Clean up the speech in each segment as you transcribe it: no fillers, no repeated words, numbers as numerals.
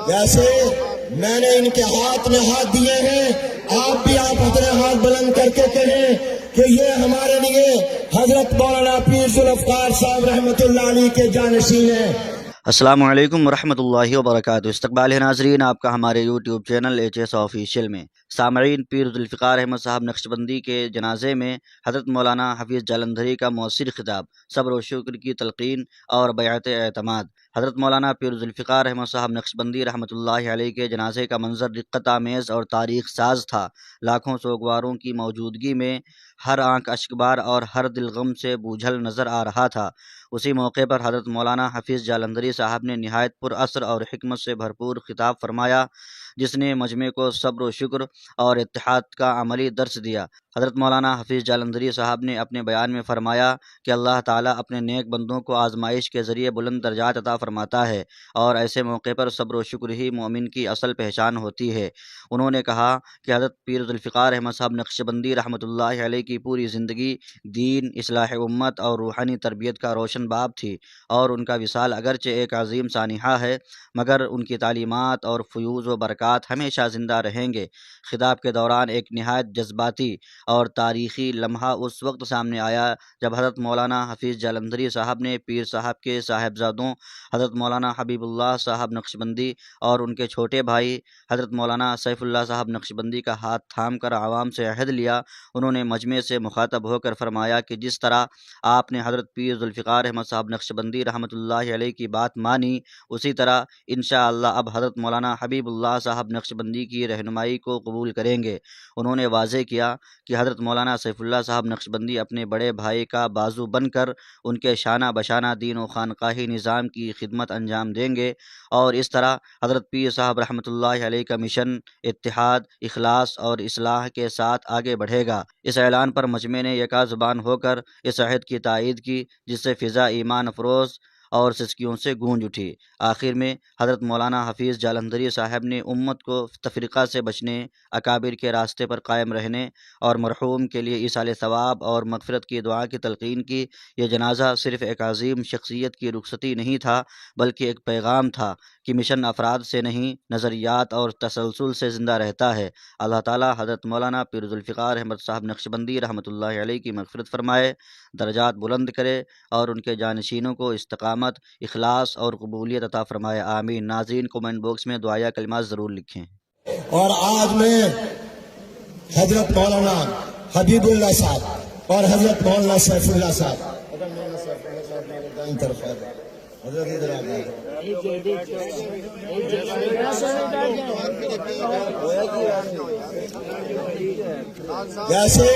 جیسے میں نے ان کے ہاتھ میں ہاتھ دیے ہیں، آپ بھی آپ اپنے ہاتھ بلند کر کے کہیں کہ یہ ہمارے لیے حضرت مولانا پیر ذوالفقار صاحب رحمۃ اللہ علیہ کے جانشین ہیں۔ السلام علیکم ورحمۃ اللہ وبرکاتہ۔ استقبال ہے ناظرین آپ کا ہمارے یوٹیوب چینل HS آفیشیل میں۔ سامعین، پیر ذوالفقار احمد صاحب نقشبندی کے جنازے میں حضرت مولانا حفیظ جالندھری کا مؤثر خطاب، صبر و شکر کی تلقین اور بیعت اعتماد۔ حضرت مولانا پیر ذوالفقار احمد صاحب نقشبندی رحمۃ اللہ علیہ کے جنازے کا منظر دقت آمیز اور تاریخ ساز تھا۔ لاکھوں سوگواروں کی موجودگی میں ہر آنکھ اشکبار اور ہر دل غم سے بوجھل نظر آ رہا تھا۔ اسی موقع پر حضرت مولانا حفیظ جالندھری صاحب نے نہایت پر اثر اور حکمت سے بھرپور خطاب فرمایا، جس نے مجمع کو صبر و شکر اور اتحاد کا عملی درس دیا۔ حضرت مولانا حفیظ جالندھری صاحب نے اپنے بیان میں فرمایا کہ اللہ تعالیٰ اپنے نیک بندوں کو آزمائش کے ذریعے بلند درجات عطا فرماتا ہے، اور ایسے موقع پر صبر و شکر ہی مومن کی اصل پہچان ہوتی ہے۔ انہوں نے کہا کہ حضرت پیر ذوالفقار احمد صاحب نقشبندی رحمۃ اللہ علیہ کی پوری زندگی دین، اصلاح امت اور روحانی تربیت کا روشن باب تھی، اور ان کا وصال اگرچہ ایک عظیم سانحہ ہے، مگر ان کی تعلیمات اور فیوز و برکات ہمیشہ زندہ رہیں گے۔ خطاب کے دوران ایک نہایت جذباتی اور تاریخی لمحہ اس وقت سامنے آیا جب حضرت مولانا حفیظ جالندھری صاحب نے پیر صاحب کے صاحبزادوں حضرت مولانا حبیب اللہ صاحب نقشبندی اور ان کے چھوٹے بھائی حضرت مولانا سیف اللہ صاحب نقشبندی کا ہاتھ تھام کر عوام سے عہد لیا۔ انہوں نے مجمع سے مخاطب ہو کر فرمایا کہ جس طرح آپ نے حضرت پیر ذوالفقار احمد صاحب نقشبندی رحمۃ اللہ علیہ کی بات مانی، اسی طرح انشاءاللہ اب حضرت مولانا حبیب اللہ صاحب نقشبندی کی رہنمائی کو قبول کریں گے۔ انہوں نے واضح کیا کہ حضرت مولانا سیف اللہ صاحب نقشبندی اپنے بڑے بھائی کا بازو بن کر ان کے شانہ بشانہ دین و خانقاہی نظام کی خدمت انجام دیں گے، اور اس طرح حضرت پیر صاحب رحمۃ اللہ علیہ کا مشن اتحاد، اخلاص اور اصلاح کے ساتھ آگے بڑھے گا۔ اس اعلان پر مجمع نے یکا زبان ہو کر اس عہد کی تائید کی، جس سے فضا ایمان افروز اور سسکیوں سے گونج اٹھی۔ آخر میں حضرت مولانا حفیظ جالندھری صاحب نے امت کو تفرقہ سے بچنے، اکابر کے راستے پر قائم رہنے اور مرحوم کے لیے ایصال ثواب اور مغفرت کی دعا کی تلقین کی۔ یہ جنازہ صرف ایک عظیم شخصیت کی رخصتی نہیں تھا، بلکہ ایک پیغام تھا کہ مشن افراد سے نہیں، نظریات اور تسلسل سے زندہ رہتا ہے۔ اللہ تعالیٰ حضرت مولانا پیر ذوالفقار احمد صاحب نقشبندی رحمۃ اللہ علیہ کی مغفرت فرمائے، درجات بلند کرے اور ان کے جانشینوں کو استقامت، اخلاص اور قبولیت عطا فرمائے، آمین۔ ناظرین کومنٹ باکس میں دعائیہ کلمات ضرور لکھیں۔ اور آج میں حضرت مولانا حبیب اللہ صاحب اور حضرت مولانا سیف اللہ صاحب جیسے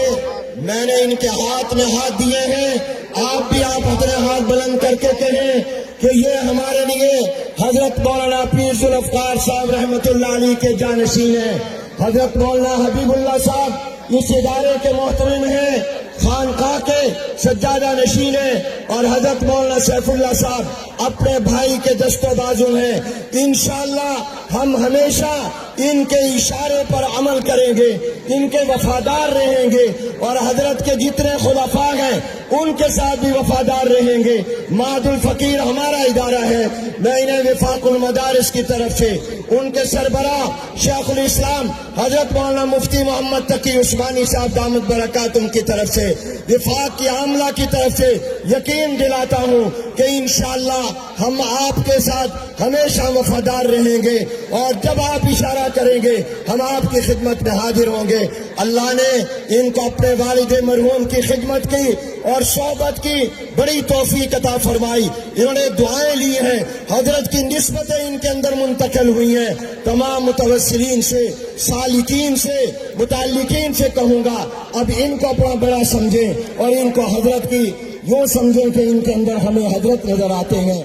میں نے ان کے ہاتھ میں ہاتھ دیے ہیں، آپ بھی آپ اپنے ہاتھ بلند کر کے کہیں کہ یہ ہمارے لیے حضرت مولانا پیر ذوالفقار صاحب رحمۃ اللہ علیہ کے جانشین ہیں۔ حضرت مولانا حبیب اللہ صاحب اس ادارے کے محترم ہیں، خانقاہ کے سجادہ نشین ہیں، اور حضرت مولانا سیف اللہ صاحب اپنے بھائی کے دست و بازو ہیں۔ انشاءاللہ ہم ہمیشہ ان کے اشارے پر عمل کریں گے، ان کے وفادار رہیں گے، اور حضرت کے جتنے خلفاء ہیں ان کے ساتھ بھی وفادار رہیں گے۔ معہد الفقیر ہمارا ادارہ ہے، میں انہیں وفاق المدارس کی طرف سے ان کے سربراہ شیخ الاسلام حضرت مولانا مفتی محمد تقی عثمانی صاحب دامت برکاتہم کی طرف سے، وفاق کی عاملہ کی طرف سے یقین دلاتا ہوں کہ انشاءاللہ ہم آپ کے ساتھ ہمیشہ وفادار رہیں گے، اور جب آپ اشارہ کریں گے ہم آپ کی خدمت میں حاضر ہوں گے۔ اللہ نے ان کو اپنے والد مرحوم کی خدمت کی اور صحبت کی بڑی توفیق عطا فرمائی، انہوں نے دعائیں لی ہیں، حضرت کی نسبتیں ان کے اندر منتقل ہوئی ہیں۔ تمام متوسلین سے، سالکین سے، متعلقین سے کہوں گا اب ان کو اپنا بڑا سمجھیں، اور ان کو حضرت کی یوں سمجھیں کہ ان کے اندر ہمیں حضرت نظر آتے ہیں۔